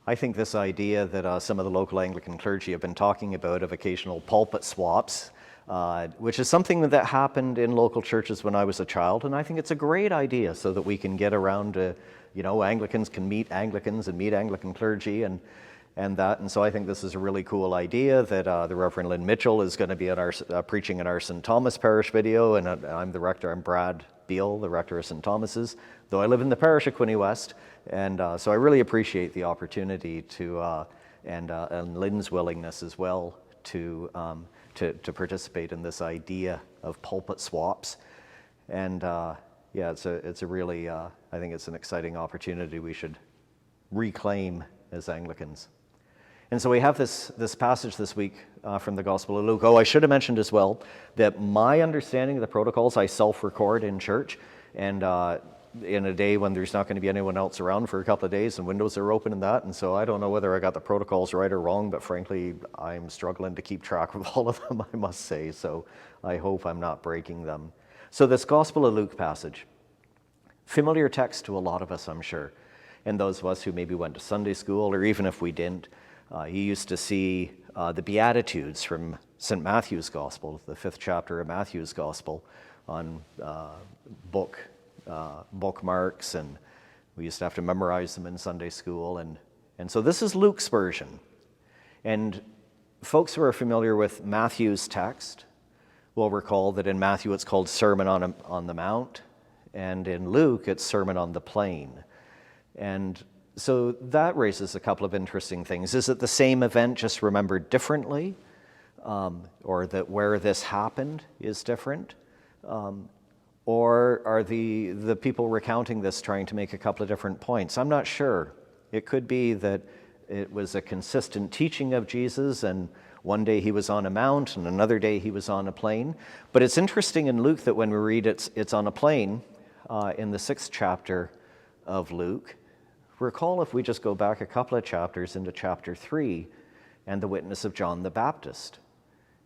I think this idea that some of the local Anglican clergy have been talking about of occasional pulpit swaps, which is something that happened in local churches when I was a child, and I think it's a great idea so that we can get around to, Anglicans can meet Anglicans and meet Anglican clergy and that. And so I think this is a really cool idea that the Reverend Lynn Mitchell is going to be at our preaching in our St. Thomas Parish video, and I'm the rector. I'm Brad Beal, the rector of St. Thomas's, though I live in the parish of Quinte West. And so I really appreciate the opportunity to, and Lynn's willingness as well to participate in this idea of pulpit swaps. And it's a really, I think it's an exciting opportunity we should reclaim as Anglicans. And so we have this passage this week from the Gospel of Luke. Oh, I should have mentioned as well that my understanding of the protocols, I self-record in church, and in a day when there's not going to be anyone else around for a couple of days and windows are open and that. And so I don't know whether I got the protocols right or wrong, but frankly, I'm struggling to keep track of all of them, I must say. So I hope I'm not breaking them. So this Gospel of Luke passage, familiar text to a lot of us, I'm sure. And those of us who maybe went to Sunday school, or even if we didn't, you used to see the Beatitudes from St. Matthew's Gospel, the 5th chapter of Matthew's Gospel, on bookmarks, and we used to have to memorize them in Sunday school. And so this is Luke's version. And folks who are familiar with Matthew's text will recall that in Matthew it's called Sermon on the Mount, and in Luke it's Sermon on the Plain. And so that raises a couple of interesting things. Is it the same event just remembered differently? Or that where this happened is different? Or are the people recounting this trying to make a couple of different points? I'm not sure. It could be that it was a consistent teaching of Jesus, and one day he was on a mount and another day he was on a plain. But it's interesting in Luke that when we read it's on a plain in the 6th chapter of Luke. Recall if we just go back a couple of chapters into chapter 3 and the witness of John the Baptist.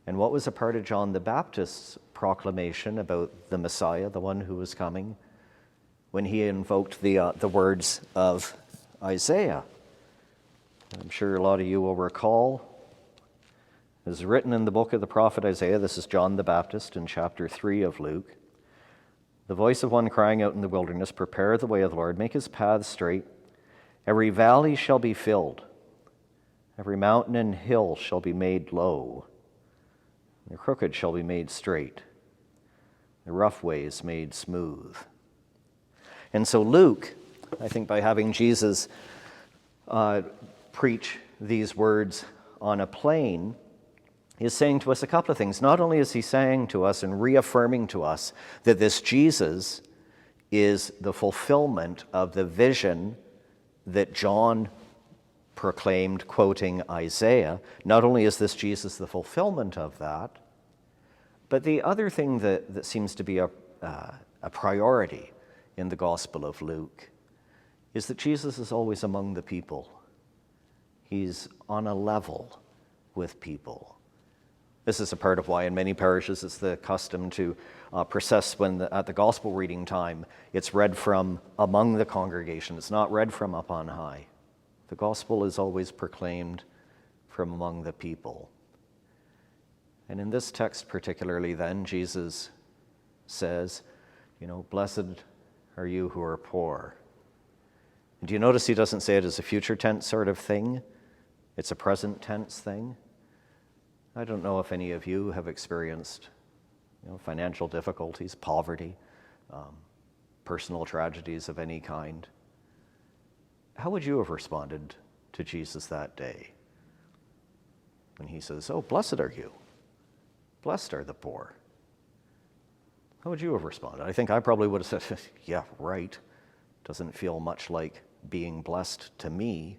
And what was a part of John the Baptist's proclamation about the Messiah, the one who was coming, when he invoked the words of Isaiah? I'm sure a lot of you will recall. It is written in the book of the prophet Isaiah, this is John the Baptist in chapter 3 of Luke. The voice of one crying out in the wilderness, prepare the way of the Lord, make his paths straight. Every valley shall be filled, every mountain and hill shall be made low, the crooked shall be made straight, the rough ways made smooth. And so Luke, I think by having Jesus preach these words on a plain, is saying to us a couple of things. Not only is he saying to us and reaffirming to us that this Jesus is the fulfillment of the vision that John proclaimed, quoting Isaiah. Not only is this Jesus the fulfillment of that, but the other thing that seems to be a priority in the Gospel of Luke is that Jesus is always among the people. He's on a level with people. This is a part of why in many parishes it's the custom to process at the gospel reading time, it's read from among the congregation. It's not read from up on high. The gospel is always proclaimed from among the people. And in this text particularly then, Jesus says, blessed are you who are poor. And do you notice he doesn't say it as a future tense sort of thing? It's a present tense thing. I don't know if any of you have experienced financial difficulties, poverty, personal tragedies of any kind. How would you have responded to Jesus that day when he says, oh, blessed are you, blessed are the poor? How would you have responded? I think I probably would have said, yeah, right. Doesn't feel much like being blessed to me.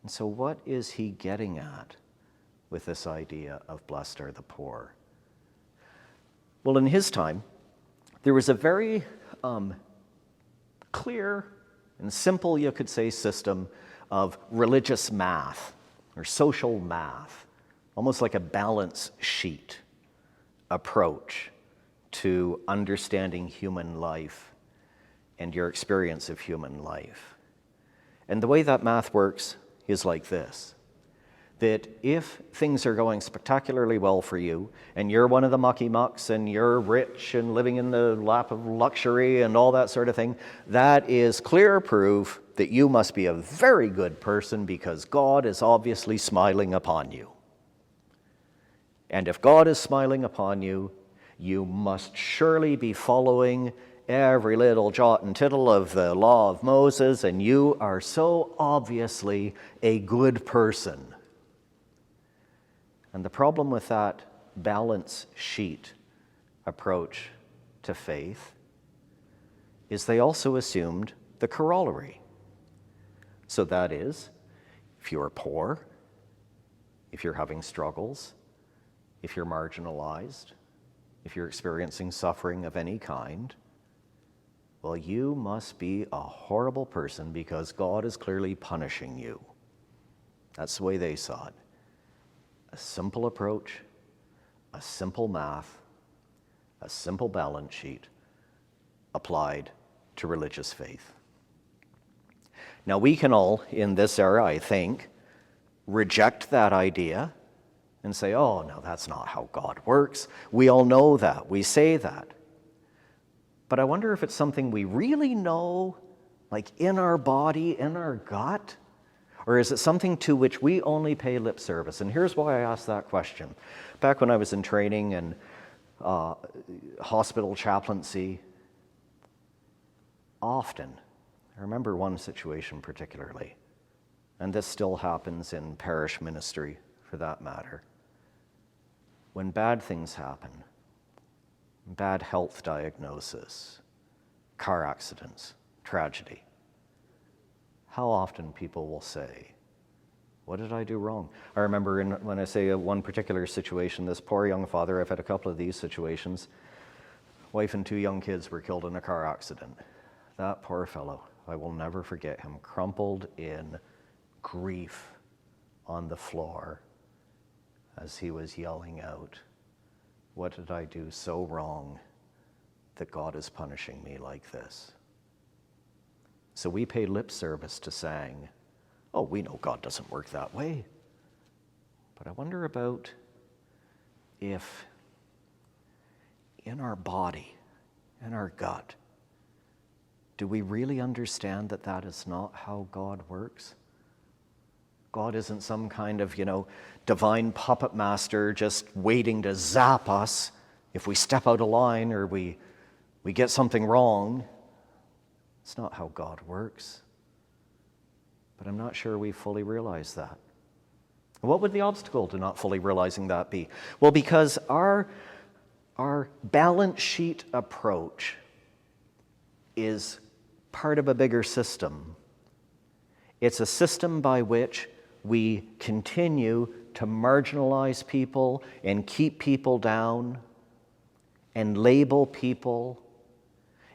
And so what is he getting at with this idea of blessed are the poor? Well, in his time, there was a very clear and simple, you could say, system of religious math or social math, almost like a balance sheet approach to understanding human life and your experience of human life. And the way that math works is like this, that if things are going spectacularly well for you, and you're one of the mucky mucks, and you're rich and living in the lap of luxury and all that sort of thing, that is clear proof that you must be a very good person because God is obviously smiling upon you. And if God is smiling upon you, you must surely be following every little jot and tittle of the law of Moses, and you are so obviously a good person. And the problem with that balance sheet approach to faith is they also assumed the corollary. So that is, if you're poor, if you're having struggles, if you're marginalized, if you're experiencing suffering of any kind, well, you must be a horrible person because God is clearly punishing you. That's the way they saw it. A simple approach, a simple math, a simple balance sheet applied to religious faith. Now, we can all, in this era, I think, reject that idea and say, oh, no, that's not how God works. We all know that. We say that. But I wonder if it's something we really know, like in our body, in our gut, or is it something to which we only pay lip service? And here's why I asked that question. Back when I was in training and hospital chaplaincy, often, I remember one situation particularly, and this still happens in parish ministry for that matter, when bad things happen, bad health diagnosis, car accidents, tragedy, how often people will say, what did I do wrong? I remember when I say one particular situation, this poor young father, I've had a couple of these situations, wife and 2 young kids were killed in a car accident. That poor fellow, I will never forget him, crumpled in grief on the floor as he was yelling out, what did I do so wrong that God is punishing me like this? So we pay lip service to saying, oh, we know God doesn't work that way. But I wonder about if in our body, in our gut, do we really understand that that is not how God works? God isn't some kind of, divine puppet master just waiting to zap us if we step out of line or we get something wrong. It's not how God works. But I'm not sure we fully realize that. What would the obstacle to not fully realizing that be? Well, because our balance sheet approach is part of a bigger system. It's a system by which we continue to marginalize people and keep people down and label people,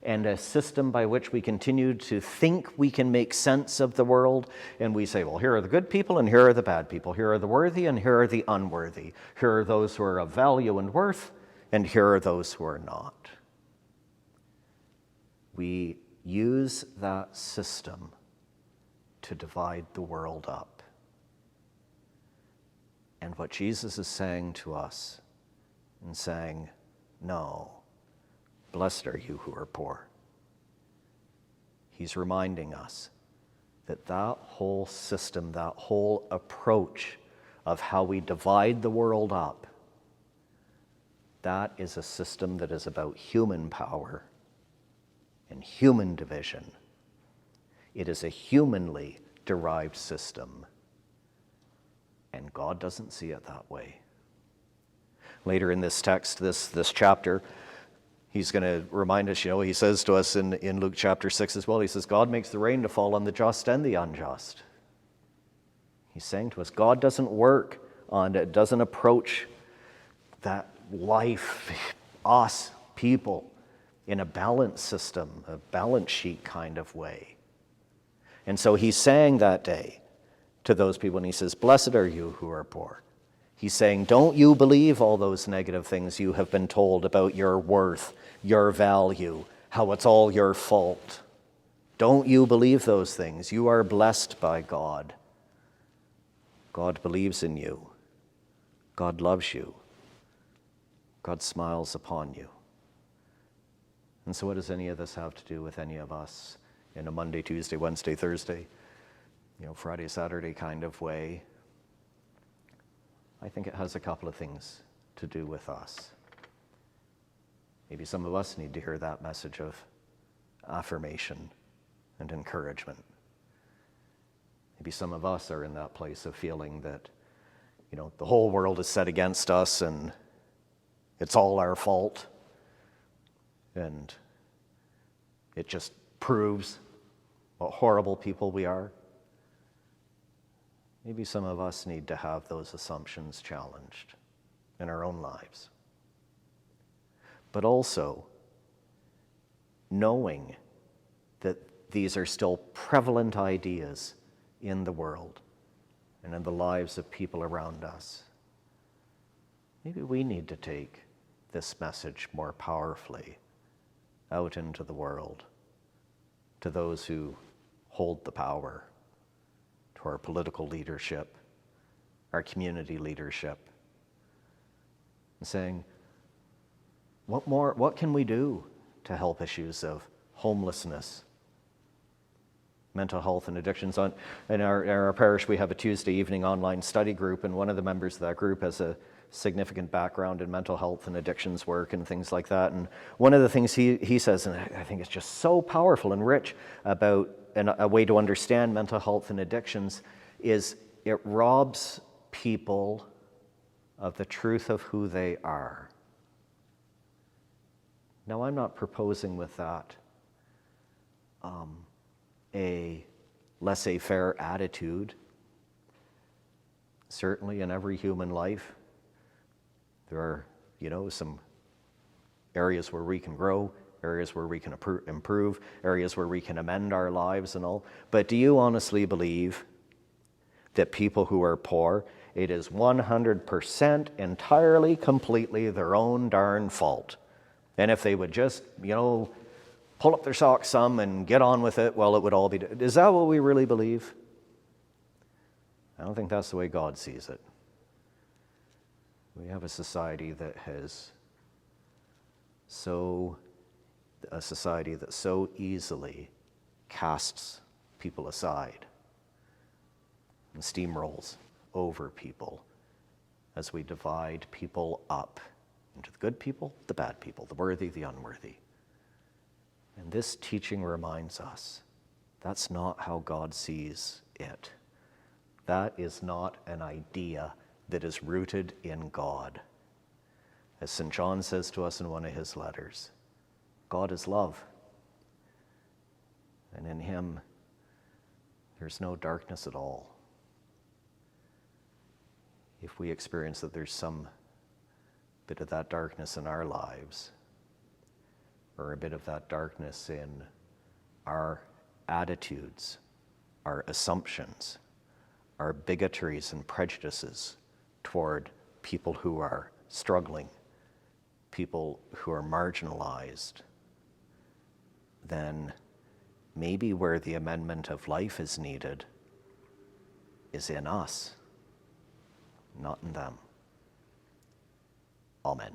and a system by which we continue to think we can make sense of the world. And we say, well, here are the good people and here are the bad people. Here are the worthy and here are the unworthy. Here are those who are of value and worth, and here are those who are not. We use that system to divide the world up. And what Jesus is saying to us, and saying, no, blessed are you who are poor. He's reminding us that that whole system, that whole approach of how we divide the world up, that is a system that is about human power and human division. It is a humanly derived system, and God doesn't see it that way. Later in this text, this chapter, he's going to remind us, he says to us in Luke chapter 6 as well, he says, God makes the rain to fall on the just and the unjust. He's saying to us, God doesn't doesn't approach that life, us, people, in a balance system, a balance sheet kind of way. And so he's saying that day to those people, and he says, blessed are you who are poor. He's saying, don't you believe all those negative things you have been told about your worth, your value, how it's all your fault. Don't you believe those things? You are blessed by God. God believes in you. God loves you. God smiles upon you. And so what does any of this have to do with any of us in a Monday, Tuesday, Wednesday, Thursday, Friday, Saturday kind of way? I think it has a couple of things to do with us. Maybe some of us need to hear that message of affirmation and encouragement. Maybe some of us are in that place of feeling that, the whole world is set against us and it's all our fault. And it just proves what horrible people we are. Maybe some of us need to have those assumptions challenged in our own lives. But also knowing that these are still prevalent ideas in the world and in the lives of people around us. Maybe we need to take this message more powerfully out into the world, to those who hold the power, to our political leadership, our community leadership, and saying, what can we do to help issues of homelessness, mental health and addictions? In our parish, we have a Tuesday evening online study group, and one of the members of that group has a significant background in mental health and addictions work and things like that. And one of the things he says, and I think it's just so powerful and rich about a way to understand mental health and addictions, is it robs people of the truth of who they are. Now, I'm not proposing with that a laissez-faire attitude. Certainly in every human life, there are, some areas where we can grow, areas where we can improve, areas where we can amend our lives and all. But do you honestly believe that people who are poor, it is 100% entirely, completely their own darn fault? And if they would just, pull up their socks some and get on with it, well, it would all be... Is that what we really believe? I don't think that's the way God sees it. We have a society that so easily casts people aside and steamrolls over people as we divide people up into the good people, the bad people, the worthy, the unworthy. And this teaching reminds us that's not how God sees it. That is not an idea that is rooted in God. As St. John says to us in one of his letters, God is love. And in him, there's no darkness at all. If we experience that there's some bit of that darkness in our lives, or a bit of that darkness in our attitudes, our assumptions, our bigotries and prejudices toward people who are struggling, people who are marginalized, then maybe where the amendment of life is needed is in us, not in them. Amen.